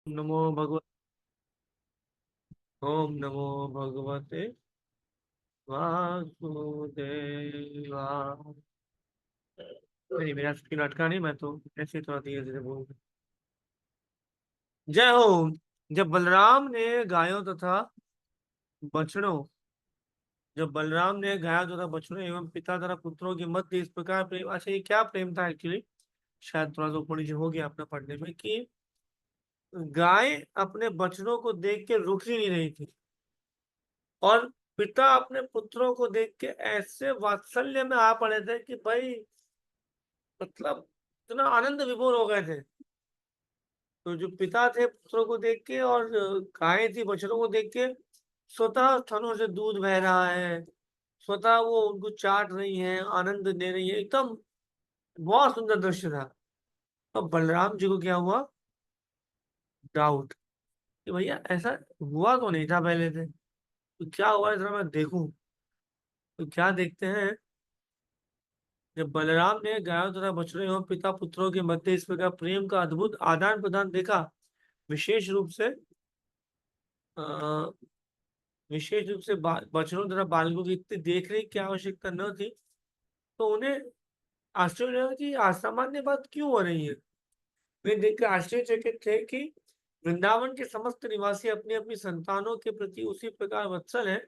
नमो भगवत ओम नमो भगवते वासुदेवाय। नहीं, मेरा स्क्रीन अटका नहीं, मैं तो ऐसे ही थोड़ा धीरे धीरे बोल। जय हो। जब बलराम ने गायों तथा बछड़ों जब बलराम ने गायों तथा बछड़ों एवं पिता तथा पुत्रों के मध्य इस प्रकार प्रेम, अच्छा ये क्या प्रेम था एक्चुअली, शायद थोड़ा सा ऊपर नीचे हो गया अपना पढ़ने में कि गाय अपने बछड़ों को देख के रुक ही नहीं रही थी, और पिता अपने पुत्रों को देख के ऐसे वात्सल्य में आ पड़े थे कि भाई, मतलब इतना आनंद विभोर हो गए थे। तो जो पिता थे पुत्रों को देख के, और गायें थी बछड़ों को देख के, स्वतः थनों से दूध बह रहा है, स्वतः वो उनको चाट रही है, आनंद दे रही है, एकदम बहुत सुंदर दृश्य था। तो बलराम जी को क्या हुआ, डाउट, कि भैया ऐसा हुआ तो नहीं था पहले से, तो क्या हुआ है, जरा मैं देखूं। तो क्या देखते हैं, जब बलराम ने गायों तथा बछड़ों एवं पिता पुत्रों के मध्य इस प्रकार प्रेम का अद्भुत आदान प्रदान देखा, विशेष रूप से अ, बछड़ों तथा बालकों की इतनी देख रेख की आवश्यकता न थी, तो उन्हें आश्चर्य लगा कि असामान्य बात क्यों हो रही है। वे देखकर आश्चर्यचकित थे कि वृंदावन के समस्त निवासी अपनी अपनी संतानों के प्रति उसी प्रकार वत्सल हैं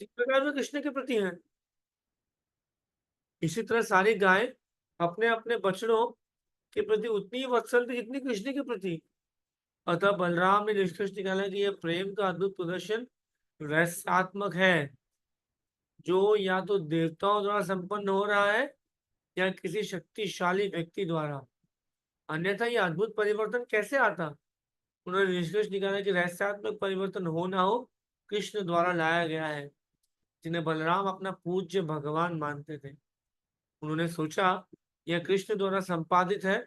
जिस प्रकार वे कृष्ण के प्रति हैं। इसी तरह सारी गायें अपने अपने बछड़ों के प्रति उतनी ही वत्सल थी जितनी कृष्ण के प्रति। अतः बलराम ने निष्कर्ष निकाला कि यह प्रेम का अद्भुत प्रदर्शन रहस्यात्मक है, जो या तो देवताओं द्वारा संपन्न हो रहा है या किसी शक्तिशाली व्यक्ति द्वारा, अन्यथा यह अद्भुत परिवर्तन कैसे आता। उन्होंने निष्कर्ष निकाला कि रहस्यात्मक परिवर्तन हो ना हो, कृष्ण द्वारा लाया गया है, जिन्हें बलराम अपना पूज्य भगवान मानते थे। उन्होंने सोचा, यह कृष्ण द्वारा संपादित है।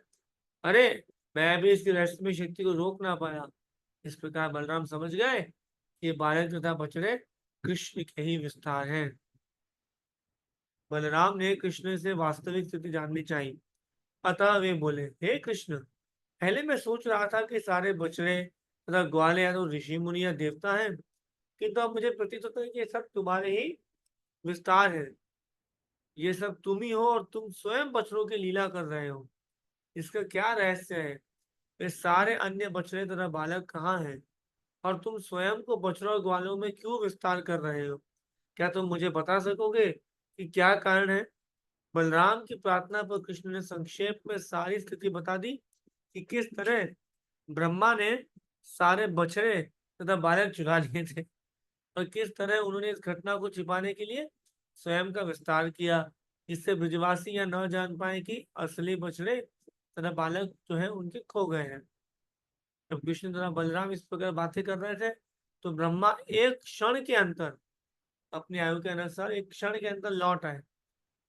अरे, मैं भी इसकी रहस्यमय शक्ति को रोक ना पाया। इस प्रकार बलराम समझ गए कि ये बालक तथा बछड़े कृष्ण के ही विस्तार हैं। बलराम ने कृष्ण से वास्तविक स्थिति जाननी चाहिए, अतः वे बोले, हे कृष्ण, पहले मैं सोच रहा था कि सारे बछड़े तथा ग्वाले या तो ऋषि मुनि या देवता हैं, किंतु अब मुझे प्रतीत होता है कि ये सब तुम्हारे ही विस्तार है। ये सब तुम ही हो, और तुम स्वयं बछड़ों की लीला कर रहे हो। इसका क्या रहस्य है। वे सारे अन्य बछड़े तथा बालक कहाँ हैं, और तुम स्वयं को बछड़ों और ग्वालों में क्यों विस्तार कर रहे हो। क्या तुम मुझे बता सकोगे कि क्या कारण है। बलराम की प्रार्थना पर कृष्ण ने संक्षेप में सारी स्थिति बता दी कि किस तरह ब्रह्मा ने सारे बछड़े तथा बालक चुरा लिए थे, और किस तरह उन्होंने इस घटना को छिपाने के लिए स्वयं का विस्तार किया, जिससे ब्रजवासी यह न जान पाए कि असली बछड़े तथा बालक जो है उनके खो गए हैं। जब विष्णु तथा बलराम इस प्रकार बातें कर रहे थे, तो ब्रह्मा एक क्षण के अंतर, अपनी आयु के अनुसार एक क्षण के अंदर लौट आए।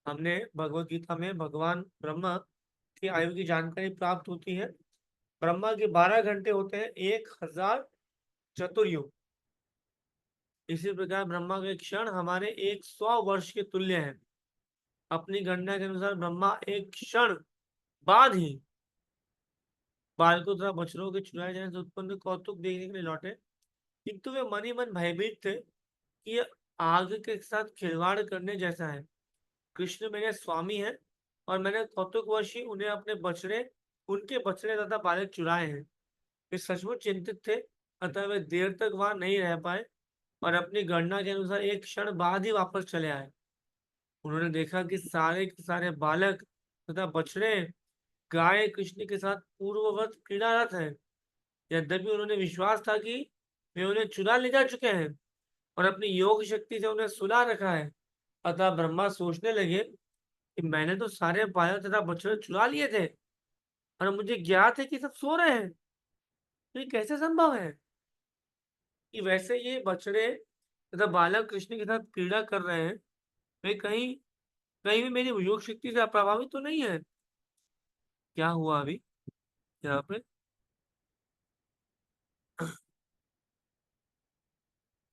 हमने भगवत गीता में भगवान ब्रह्मा की आयु की जानकारी प्राप्त होती है। ब्रह्मा के 12 घंटे होते हैं 1000 चतुर्युग। इसी प्रकार ब्रह्मा के क्षण हमारे 100 वर्ष के तुल्य है। अपनी गणना के अनुसार ब्रह्मा एक क्षण बाद ही बालकों तथा बछड़ों के चुराए जाने से उत्पन्न कौतुक देखने के लिए लौटे, किंतु वे मन ही मन भयभीत थे कि यह आग के साथ खिलवाड़ करने जैसा है। कृष्ण मेरे स्वामी हैं, और मैंने कौतुकवश ही उन्हें अपने बछड़े उनके बछड़े तथा बालक चुराए हैं। वे सचमुच चिंतित थे, अतः वे देर तक वहां नहीं रह पाए, और अपनी गणना के अनुसार एक क्षण बाद ही वापस चले आए। उन्होंने देखा कि सारे के सारे बालक तथा बछड़े गाय कृष्ण के साथ पूर्ववत क्रीड़ारत है। यद्यपि उन्होंने विश्वास था कि वे उन्हें चुरा ले जा चुके हैं, और अपनी योग शक्ति से उन्हें सुला रखा है। अतः ब्रह्मा सोचने लगे कि मैंने तो सारे बालक तथा बछड़े चुरा लिए थे, और मुझे ज्ञात है कि सब सो रहे हैं। तो ये कैसे संभव है कि वैसे ये बछड़े तथा बालक कृष्ण के साथ क्रीड़ा कर रहे हैं। वे कहीं कहीं भी मेरी योग शक्ति से प्रभावित तो नहीं है। क्या हुआ अभी यहाँ पे,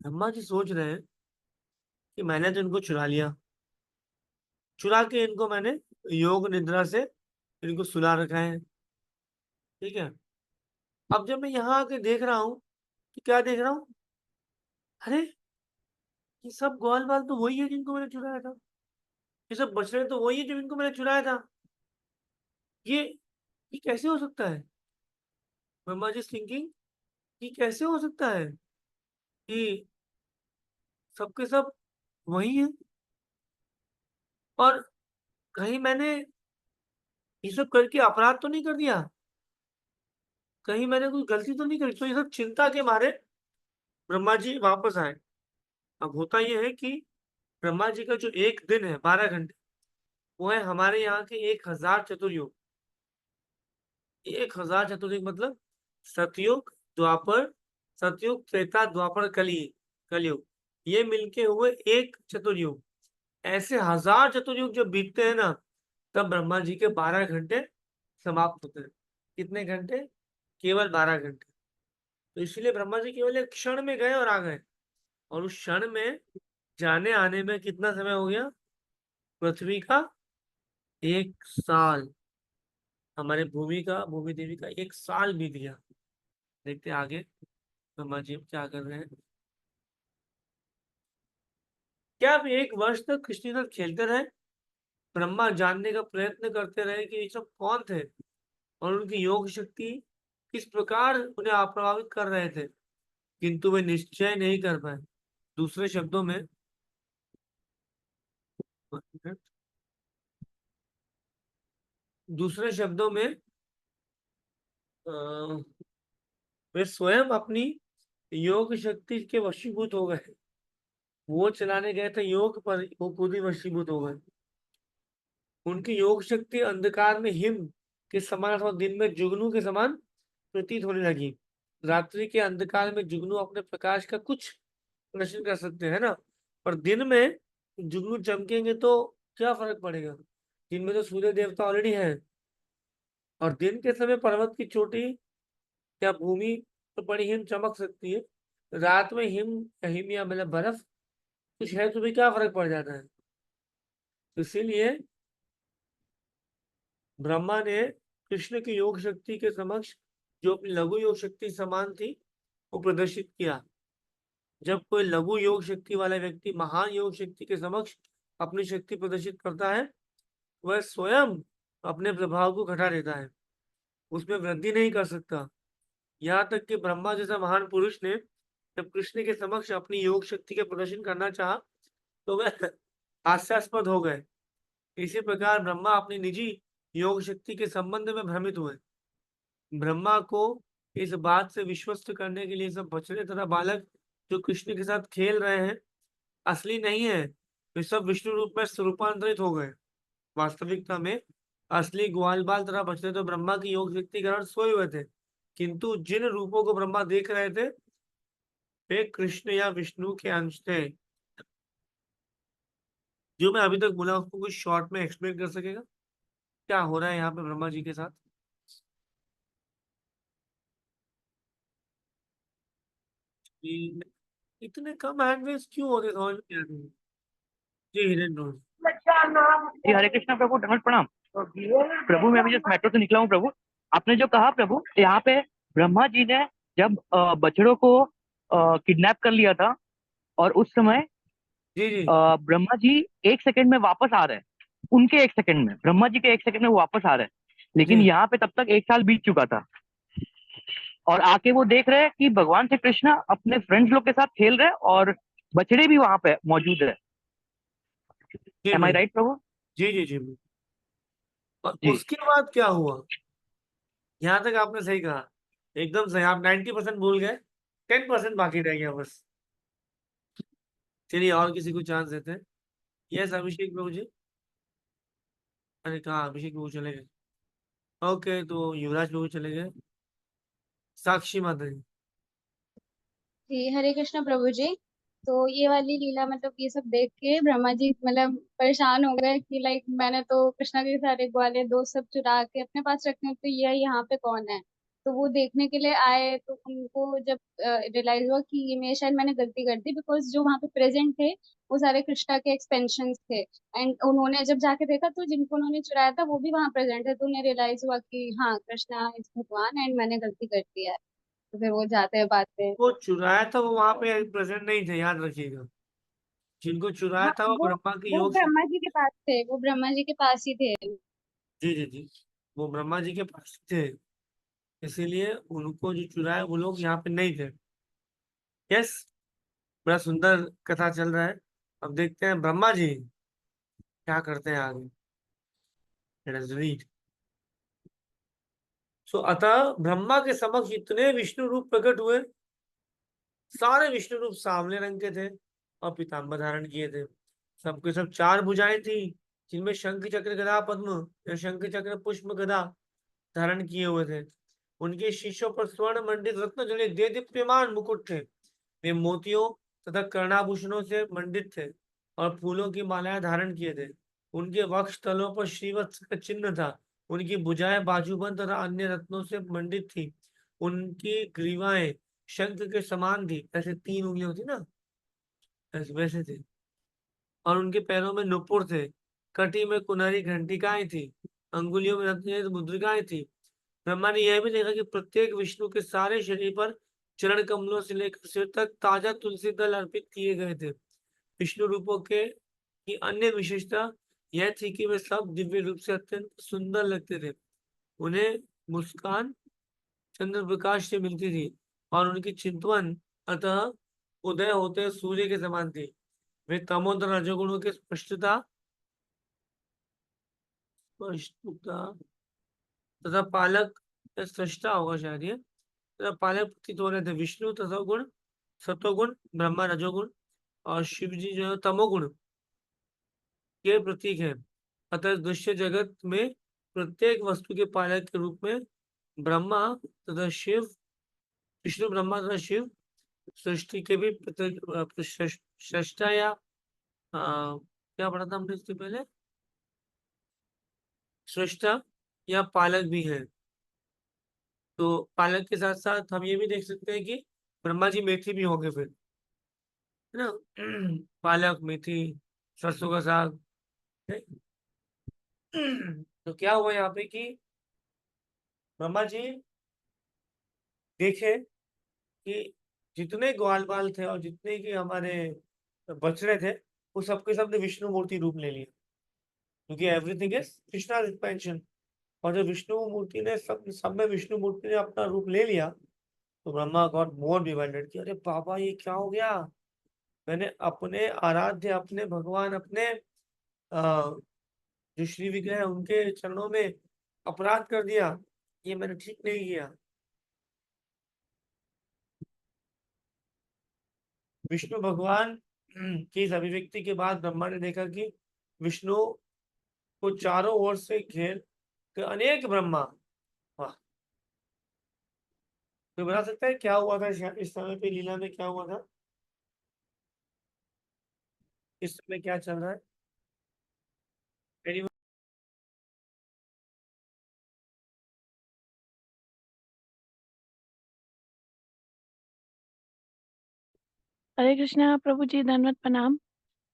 ब्रह्मा जी सोच रहे हैं कि मैंने तो इनको चुरा लिया, चुरा के इनको मैंने योग निद्रा से इनको सुला रखा है। ठीक है। अब जब मैं यहाँ आके देख रहा हूँ, तो क्या देख रहा हूँ? अरे! ये सब ग्वाल-वाल तो वही है जिनको मैंने चुराया था। ये सब बछड़े तो वही है जो इनको मैंने चुराया था। ये ये कैसे हो सकता है? ब्रह्मा जी इज़ थिंकिंग ये कैसे हो सकता है कि सब के सब वही हैं और कहीं मैंने ये सब करके अपराध तो नहीं कर दिया? कहीं मैंने कोई गलती तो नहीं करी? तो ये सब चिंता के मारे ब्रह्मा जी वापस आए। अब होता ये है कि ब्रह्मा जी का जो 1 दिन है 12 घंटे, वो है हमारे यहाँ के 1000 चतुर्युग। 1000 चतुर्युग मतलब सतयुग, द्वापर, सतयुग, त्रेता, द्वापर, कलयुग। ये मिलके हुए एक चतुर्युग। ऐसे 1000 चतुर्युग जब बीतते हैं ना, तब ब्रह्मा जी के 12 घंटे समाप्त होते हैं। कितने घंटे? केवल 12 घंटे। तो इसीलिए ब्रह्मा जी केवल एक क्षण में गए और आ गए और उस क्षण में जाने-आने में कितना समय हो गया? पृथ्वी का 1 साल। हमारे भूमि देवी का 1 साल बीत गया। देखते हैं आगे ब्रह्मा जी अब क्या कर रहे हैं। क्या आप 1 वर्ष तक कृष्ण के साथ खेलते रहे? ब्रह्मा जानने का प्रयत्न करते रहे कि ये सब कौन थे और उनकी योग शक्ति किस प्रकार उन्हें प्रभावित कर रहे थे, किंतु वे निश्चय नहीं कर पाए। दूसरे शब्दों में दूसरे शब्दों में अ, वे स्वयं अपनी योग शक्ति के वशीभूत हो गए। वो चलाने गए थे योग पर वो खुद ही वशीभूत हो गए। उनकी योग शक्ति अंधकार में हिम के समान अथवा दिन में जुगनू के समान प्रतीत होने लगी। रात्रि के अंधकार में जुगनू अपने प्रकाश का कुछ प्रदर्शन कर सकते हैं ना, पर दिन में जुगनू चमकेंगे तो क्या फर्क पड़ेगा? दिन में तो सूर्य देवता ऑलरेडी है और दिन के समय पर्वत की चोटी या भूमि तो बड़ी हिम चमक सकती है। रात में हिम या मतलब बर्फ कुछ है तो भी क्या फर्क पड़ जाता है? तो इसीलिए ब्रह्मा ने कृष्ण की योग शक्ति के समक्ष जो अपनी लघु योग शक्ति समान थी, वो प्रदर्शित किया। जब कोई लघु योग शक्ति वाला व्यक्ति महान योग शक्ति के समक्ष अपनी शक्ति प्रदर्शित करता है, वह स्वयं अपने प्रभाव को घटा देता है, उसमें वृद्धि नहीं कर सकता। यहाँ तक कि ब्रह्मा जैसा महान पुरुष ने जब कृष्ण के समक्ष अपनी योग शक्ति का प्रदर्शन करना चाहा, तो वह हास्यास्पद हो गए। इसी प्रकार ब्रह्मा अपनी निजी योग शक्ति के संबंध में भ्रमित हुए। ब्रह्मा को इस बात से विश्वस्त करने के लिए सब बछड़े तथा बालक जो कृष्ण के साथ खेल रहे हैं, असली नहीं है। वे सब विष्णु रूप में रूपांतरित हो गए। वास्तविकता में असली ग्वाल-बाल तथा बछड़े तो ब्रह्मा की योग शक्ति के कारण सोए हुए थे। किंतु जिन रूपों को ब्रह्मा देख रहे थे, वे कृष्ण या विष्णु के अंश थे। जो मैं अभी तक बोला उसको कुछ शॉर्ट में एक्सप्लेन कर सकेगा? क्या हो रहा है यहाँ पे ब्रह्मा जी के साथ? कि इतने कम हैंडवेज क्यों होते समझ में नहीं आता। जी हिरेन रोड। जी हरे कृष्णा प्रभु, दंड प्रणाम। प्रभु मैं अभी जस्ट मेट्रो से निकला हूँ प्रभु। आपने जो कहा प्रभु, यहाँ पे ब्रह्मा जी ने जब बछड़ों को किडनैप कर लिया था, और उस समय जी जी ब्रह्मा जी 1 सेकंड में वापस आ रहे हैं। उनके 1 सेकंड में, ब्रह्मा जी के 1 सेकंड में वो वापस आ रहे हैं, लेकिन जी यहाँ पे तब तक 1 साल बीत चुका था। और आके वो देख रहे हैं कि भगवान श्री कृष्ण अपने फ्रेंड्स लोग के साथ खेल रहे हैं और बछड़े भी वहां पे मौजूद है। जी एम आई मैं राइट प्रभु? जी और जी। उसके बाद क्या हुआ? यहाँ तक आपने सही कहा। एकदम सही। आप 90% भूल गए, 10% बाकी रह गया बस। चलिए और किसी को चांस देते हैं। यस अभिषेक प्रभु जी। अरे कहाँ अभिषेक प्रभु चले गए? ओके तो युवराज प्रभु चले गए। साक्षी माता जी। जी हरे कृष्ण प्रभु जी। तो ये वाली लीला मतलब ये सब देख के ब्रह्मा जी मतलब परेशान हो गए कि लाइक मैंने तो कृष्णा के सारे ग्वाले दोस्त सब चुरा के अपने पास रखे हैं, तो ये यहाँ पे कौन है। तो वो देखने के लिए आए, तो उनको जब रियलाइज हुआ कि ये मैं शायद मैंने गलती कर दी, बिकॉज जो वहाँ पे प्रेजेंट थे वो सारे कृष्णा के एक्सपेंशन थे। एंड उन्होंने जब जाके देखा तो जिनको उन्होंने चुराया था वो भी वहां प्रेजेंट है, तो उन्हें रियलाइज हुआ कि हाँ कृष्णा इज भगवान एंड मैंने गलती कर दी है। तो फिर वो जाते हैं बात पे। वो चुराया था वो वहां पे प्रेजेंट नहीं थे, याद रखिएगा। जिनको चुराया हाँ, था वो वो ब्रह्मा की वो योग ब्रह्मा शक्ति। जी के पास थे, वो ब्रह्मा जी के पास ही थे। जी जी जी, वो ब्रह्मा जी के पास थे, इसीलिए उनको जो चुराया वो लोग यहाँ पे नहीं थे। यस, बड़ा सुंदर कथा चल रहा है। अब देखते हैं ब्रह्मा जी क्या करते हैं आगे। Let us read. सो अतः ब्रह्मा के समक्ष इतने विष्णु रूप प्रकट हुए, सारे विष्णु रूप सांवले रंग के थे और पीताम्बर धारण किए थे। सबके सब चार भुजाएं थी, जिनमें शंख चक्र गदा पद्म या शंख चक्र पुष्प गदा धारण किए हुए थे। उनके शीशों पर स्वर्ण मंडित रत्न जड़े दे दीप्यमान मुकुट थे। वे मोतियों तथा कर्णाभूषणों से मंडित थे और फूलों की मालाएं धारण किए थे। उनके वक्ष तलों पर श्रीवत्स का चिन्ह था। उनकी भुजाएं बाजूबंद तथा अन्य रत्नों से मंडित थी। उनकी ग्रीवाएं शंख के समान थी, ऐसे तीन उंगलियां होती ना, ऐसे वैसे थे। और उनके पैरों में नुपुर थे। कटी में कुनहरी घंटिकाएं थी। अंगुलियों में रत्न मुद्रिकाएं थी। ब्रह्मा ने यह भी देखा कि प्रत्येक विष्णु के सारे शरीर पर चरण कमलों से लेकर सिर तक ताजा तुलसी दल अर्पित किए गए थे। विष्णु रूपों के की अन्य विशेषता यह थी कि वे सब दिव्य रूप से अत्यंत सुंदर लगते थे। उन्हें मुस्कान चंद्र प्रकाश से मिलती थी और उनकी चितवन अतः उदय होते सूर्य के समान थी। वे तमोदर रजोगुणों की स्पष्टता तथा पालक या सृष्टा होगा शायद ये, तथा पालक प्रतीत हो रहे थे। विष्णु तथा गुण सत्वगुण, ब्रह्मा रजोगुण और शिव जी जो है तमोगुण के प्रतीक है। अतः इस दृश्य जगत में प्रत्येक वस्तु के पालक के रूप में ब्रह्मा तथा शिव, विष्णु ब्रह्मा तथा शिव सृष्टि के भी सृष्टा या क्या पढ़ा था हमने इसके पहले, सृष्टा या पालक भी है। तो पालक के साथ साथ हम ये भी देख सकते हैं कि ब्रह्मा जी मेथी भी होंगे फिर, है ना। पालक, मेथी, सरसों का साग है। तो क्या हुआ यहाँ पे कि ब्रह्मा जी देखे कि जितने ग्वाल बाल थे और जितने की हमारे बछड़े थे, वो सबके सब ने विष्णु मूर्ति रूप ले लिया, क्योंकि एवरीथिंग इज कृष्णा एक्सपेंशन। और जब विष्णु मूर्ति ने सब में विष्णु मूर्ति ने अपना रूप ले लिया, तो ब्रह्मा गॉट मोर डिवाइडेड कि अरे बाबा ये क्या हो गया। मैंने अपने आराध्य, अपने भगवान, अपने जो श्री विग्रह है उनके चरणों में अपराध कर दिया, ये मैंने ठीक नहीं किया। विष्णु भगवान की इस अभिव्यक्ति के बाद ब्रह्मा ने देखा कि विष्णु को चारों ओर से घेर के अनेक ब्रह्मा। वाह, तो बता सकता है क्या हुआ था इस समय पे लीला में, क्या हुआ था इस समय, क्या चल रहा है। Anyone? हरे कृष्णा प्रभु जी, धन्यवाद प्रणाम।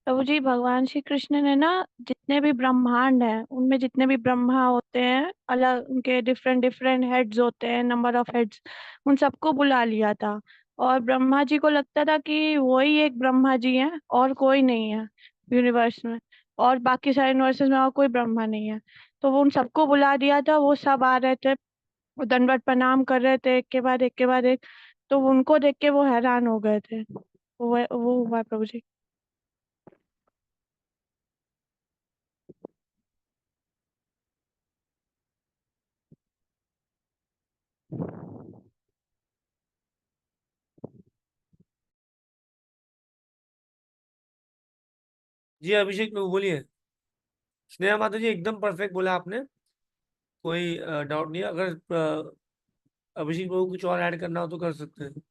प्रभु जी, भगवान श्री कृष्ण ने ना जितने भी ब्रह्मांड है उनमें जितने भी ब्रह्मा होते हैं, अलग उनके डिफरेंट डिफरेंट हेड्स होते हैं, नंबर ऑफ हेड्स, उन सबको बुला लिया था। और ब्रह्मा जी को लगता था कि वही एक ब्रह्मा जी हैं और कोई नहीं है यूनिवर्स में, और बाकी सारे यूनिवर्सेस में और कोई ब्रह्मा नहीं है। तो वो उन सबको बुला दिया था, वो सब आ रहे थे, वो दंडवत प्रणाम कर रहे थे एक के बाद एक के बाद एक। तो उनको देख के वो हैरान हो गए थे। वो हुआ है प्रभु जी। जी अभिषेक में बोलिए। स्नेहा माता जी एकदम परफेक्ट बोला आपने, कोई डाउट नहीं है। अगर अभिषेक बाबू कुछ और ऐड करना हो तो कर सकते हैं।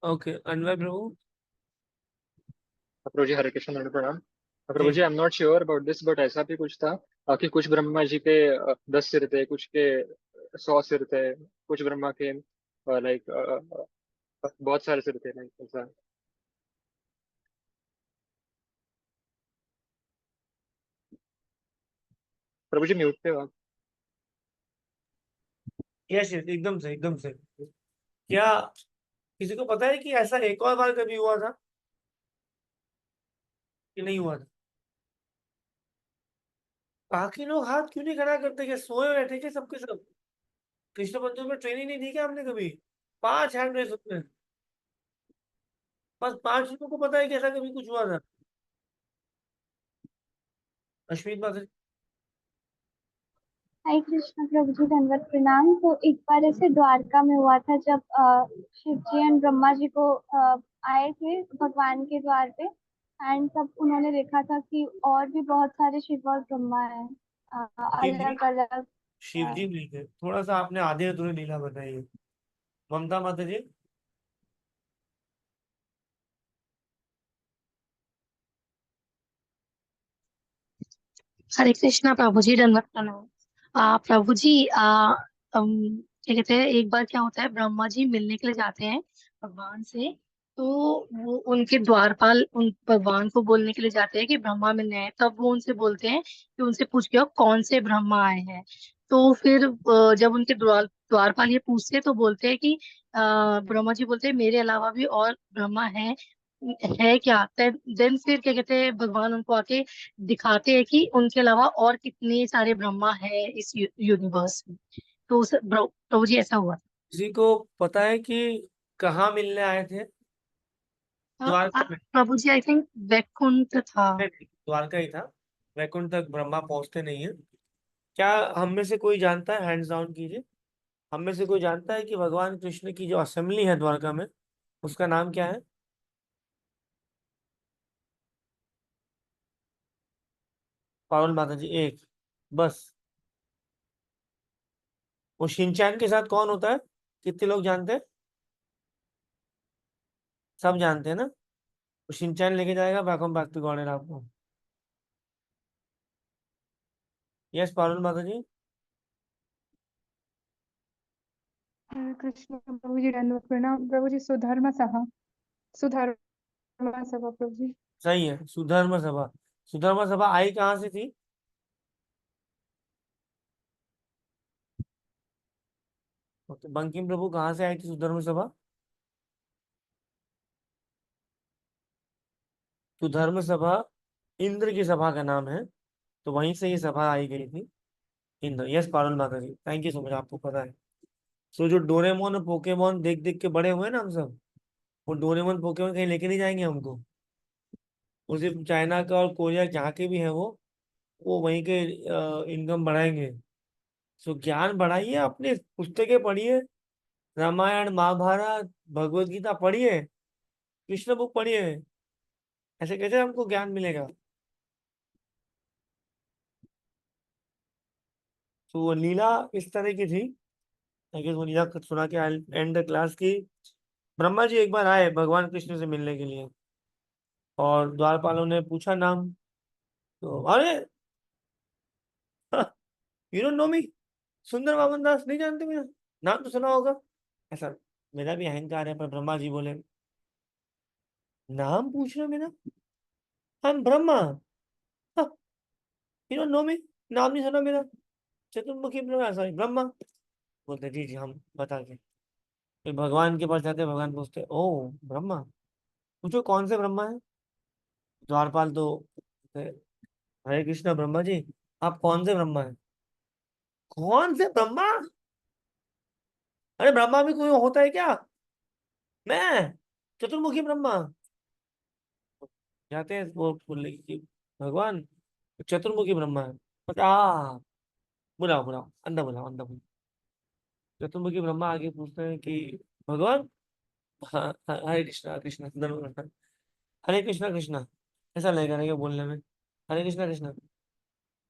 ओके, अन्वय प्रभु। प्रभु जी हरे कृष्ण दंड प्रणाम। प्रभु जी जी I am not sure about this, but ऐसा भी कुछ था कि कुछ ब्रह्मा जी के 10 सिर थे, कुछ के 100 सिर थे, कुछ ब्रह्मा के लाइक बहुत सारे सिर थे, लाइक ऐसा। प्रभु जी म्यूट पे हो आप। यस यस, एकदम से एकदम से। क्या किसी को पता है कि ऐसा एक और बार कभी हुआ था कि नहीं हुआ था? बाकी लोग हाथ क्यों नहीं खड़ा करते? क्या सोए बैठे क्या सबके सब? कृष्ण बंधु में ट्रेनिंग नहीं दी क्या हमने कभी? 5 हैंड रेस होते हैं, बस 5 लोगों को पता है कि ऐसा कभी कुछ हुआ था। अश्विन बात हाय कृष्ण प्रभु जी, दंडवत प्रणाम। तो एक बार ऐसे द्वारका में हुआ था जब शिव जी एंड ब्रह्मा जी को आए थे भगवान के द्वार पे। एंड तब उन्होंने देखा था कि और भी बहुत सारे शिव और ब्रह्मा हैं, शिव जी, अलग अलग। शिव जी नहीं थे, थोड़ा सा आपने आधे अधूरे लीला बताई है। ममता माता जी। हरे कृष्णा प्रभु जी, दंडवत प्रणाम। प्रभु जी, क्या कहते हैं, एक बार क्या होता है, ब्रह्मा जी मिलने के लिए जाते हैं भगवान से। तो वो उनके द्वारपाल उन भगवान को बोलने के लिए जाते हैं कि ब्रह्मा मिलने आए। तब वो उनसे बोलते हैं कि उनसे पूछ के आओ कौन से ब्रह्मा आए हैं। तो फिर जब उनके द्वारपाल ये पूछते हैं तो बोलते हैं कि ब्रह्मा जी बोलते हैं मेरे अलावा भी और ब्रह्मा है क्या। देन फिर क्या कहते हैं, भगवान उनको आके दिखाते हैं कि उनके अलावा और कितने सारे ब्रह्मा है इस यूनिवर्स में। तो प्रभु जी ऐसा हुआ किसी को पता है कि कहाँ मिलने आए थे? था। द्वारका में? प्रभु जी आई थिंक वैकुंठ था। नहीं, नहीं, द्वारका ही था। वैकुंठ तक ब्रह्मा पहुंचते नहीं है। क्या हम में से कोई जानता है? हैंड्स डाउन कीजिए। हम में से कोई जानता है कि भगवान कृष्ण की जो असेंबली है द्वारका में, उसका नाम क्या है? पारुल माता जी, एक बस। वो शिनचैन के साथ कौन होता है? कितने लोग जानते हैं? सब जानते हैं ना? वो शिनचैन लेके जाएगा back on back to God आपको। यस पारुल माता जी। हरे कृष्ण प्रभु जी, दंडवत प्रणाम। प्रभु जी सुधर्म सभा, सुधर्म सभा प्रभु जी। सही है, सुधर्म सभा। सुधर्म सभा आई कहाँ से थी? तो बंकिम प्रभु कहाँ से आई थी सुधर्म सभा? सुधर्म सभा इंद्र की सभा का नाम है, तो वहीं से ये सभा आई गई थी। इंद्र। यस पारुल माता जी, थैंक यू सो मच, आपको पता है। सो जो डोरेमोन और पोकेमोन देख देख के बड़े हुए ना हम सब, वो डोरेमोन पोकेमोन कहीं लेके नहीं जाएंगे हमको। वो सिर्फ चाइना का और कोरिया जहाँ के भी हैं वो वहीं के इनकम बढ़ाएंगे। सो ज्ञान बढ़ाइए, अपने पुस्तकें पढ़िए, रामायण महाभारत भगवत गीता पढ़िए, कृष्ण बुक पढ़िए। ऐसे कैसे हमको ज्ञान मिलेगा? तो वो लीला इस तरह की थी। आई गेस वो लीला सुना के आई एंड द क्लास की। ब्रह्मा जी एक बार आए भगवान कृष्ण से मिलने के लिए, और द्वारपालों ने पूछा नाम। तो अरे यू डोंट नो मी, सुंदर वामन दास नहीं जानते मेरा नाम? तो सुना होगा। ऐसा मेरा भी अहंकार है, पर ब्रह्मा जी बोले नाम पूछ रहे हो मेरा? हम ब्रह्मा, यू डोंट नो मी, नाम नहीं सुना मेरा? चतुर्मुखी ब्रह्मा, सॉरी ब्रह्मा। बोलते जी जी हम बता के। फिर भगवान के पास जाते, भगवान पूछते ओ ब्रह्मा, पूछो कौन से ब्रह्मा है? द्वारपाल तो हरे कृष्णा ब्रह्मा जी, आप कौन से ब्रह्मा है? कौन से ब्रह्मा? अरे ब्रह्मा भी कोई होता है क्या? मैं चतुर्मुखी ब्रह्मा। जाते हैं वो बोलने की भगवान चतुर्मुखी ब्रह्मा है। बता, बुलाओ बुलाओ, अंदर बुलाओ, अंदर बुलाओ। चतुर्मुखी ब्रह्मा आगे पूछते हैं कि भगवान, हाँ हाँ, हरे कृष्णा कृष्णा हरे कृष्णा कृष्णा, ऐसा लगेगा नहीं बोलने में। हरे कृष्णा कृष्णा।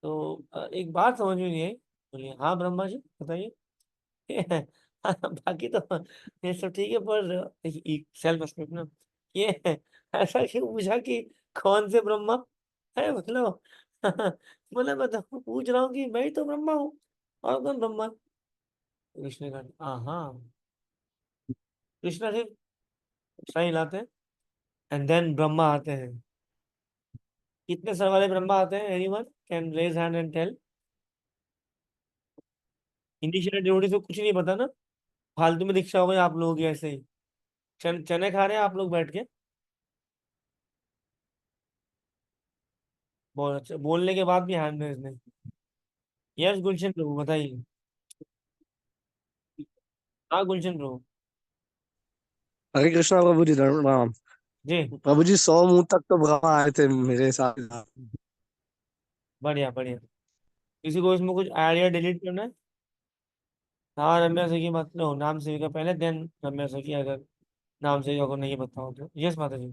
तो एक बात समझ में नहीं आई। बोलिए हाँ ब्रह्मा जी बताइए। बाकी तो ये सब ठीक है, पर सेल्फ एस्पेक्ट ना, ये ऐसा क्यों पूछा कि कौन से ब्रह्मा है मतलब? बोला मैं तो पूछ रहा हूँ कि मैं ही तो ब्रह्मा हूँ, और कौन ब्रह्मा? कृष्ण का हाँ, कृष्ण सिर्फ सही लाते हैं, एंड देन ब्रह्मा आते हैं। कितने सर वाले ब्रह्मा आते हैं? Anyone can raise hand and tell? Initial devotees को कुछ नहीं पता ना, फालतू में दीक्षा हो गई आप लोगों की ऐसे ही। चने खा रहे हैं आप लोग बैठ के। बहुत अच्छा, बोलने के बाद भी हैंड रेज नहीं। यस गुलशन प्रभु बताइए। हाँ गुलशन प्रभु हरे कृष्णा प्रभु जी, प्रणाम। जी। प्रभु जी 100 मुंह तक तो ब्रह्मा आए थे मेरे साथ। बढ़िया बढ़िया। किसी को इसमें कुछ ऐड या डिलीट करना है? हाँ रम्या सखी मतलब नाम से का पहले, देन रम्या सखी, अगर नाम से को नहीं बताओ तो। यस माता जी।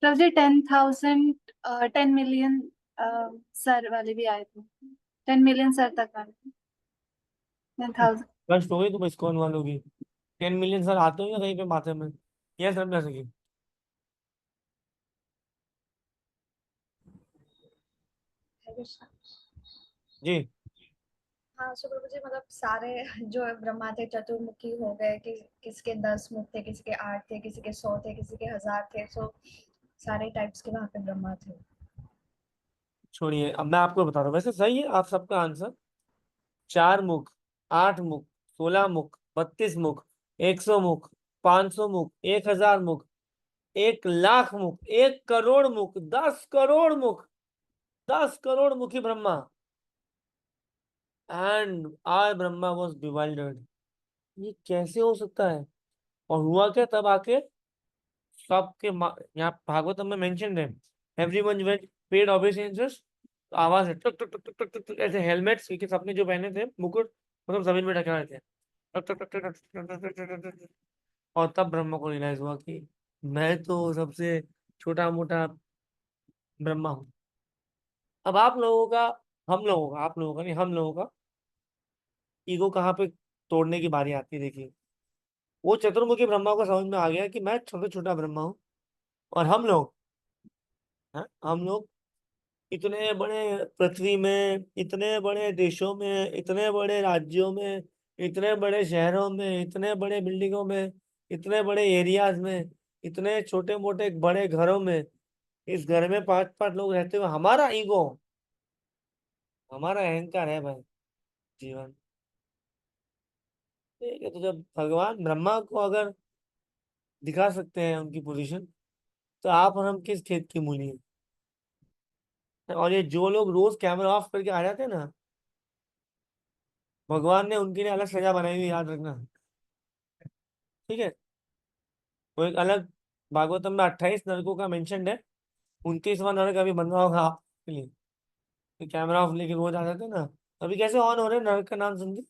प्रभु जी 10,000 10 मिलियन सर वाले भी आए थे, 10 मिलियन सर तक आए थे, 10,000। कष्ट हो गई तुम इस्कॉन वालों की। 10 मिलियन सर आते होंगे कहीं पे माथे में। यस रम्या सखी। जी। हाँ सो प्रभु जी मतलब सारे जो ब्रह्मा थे चतुर्मुखी हो गए कि किसके 10 मुख थे, किसी के 8 थे, किसी के 100 थे, किसी के 1000 थे। सो सारे टाइप्स के वहाँ पे ब्रह्मा थे। छोड़िए, अब मैं आपको बता रहा हूँ, वैसे सही है आप सबका आंसर। 4 मुख, 8 मुख, 16 मुख, 32 मुख, 100 मुख, 500 मुख, 1000 मुख, 1 लाख मुख, 1 करोड़ मुख, 10 करोड़ मुख, 10 करोड़ मुखी Brahma. And our Brahma was divided. ये कैसे हो सकता है? और हुआ क्या तब आके? सबके यहाँ भागवतम में मेंशन है, एवरीवन वेंट पेड ऑबिसेंसेस। आवाज है टक टक टक टक टक टक, ऐसे हेलमेट्स के सबने जो पहने थे मुकुट, मतलब जमीन में ढके हुए थे। टक टक टक टक टक टक टक टक टक टक टक। और तब ब्रह्मा को रियलाइज हुआ कि मैं तो सबसे छोटा मोटा ब्रह्मा हूँ। अब आप लोगों का, हम लोगों का, आप लोगों का नहीं, हम लोगों का ईगो कहाँ पे तोड़ने की बारी आती है, देखिए। वो चतुर्मुखी ब्रह्मा को समझ में आ गया कि मैं छोटा छोटा ब्रह्मा हूँ, और हम लोग हैं, हम लोग इतने बड़े पृथ्वी में, इतने बड़े देशों में, इतने बड़े राज्यों में, इतने बड़े शहरों में, इतने बड़े बिल्डिंगों में, इतने बड़े एरियाज में, इतने छोटे मोटे बड़े घरों में, इस घर में 5-5 लोग रहते हुए हमारा ईगो, हमारा अहंकार है भाई जीवन। ठीक है, तो जब भगवान ब्रह्मा को अगर दिखा सकते हैं उनकी पोजीशन, तो आप और हम किस खेत की मूली है? और ये जो लोग रोज कैमरा ऑफ करके आ जाते हैं ना, भगवान ने उनके लिए अलग सजा बनाई हुई, याद रखना। ठीक है, वो एक अलग, भागवतम में 28 नरकों का मेंशन है। 29वां नरक अभी बन रहा होगा आपके लिए। तो कैमरा ऑफ लेके रोज आ जाते हैं ना, अभी कैसे ऑन हो रहे हैं नरक का नाम सुन के?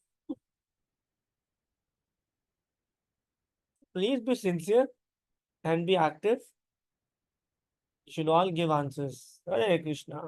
Please be sincere and be active, should all give answers. Hare Krishna.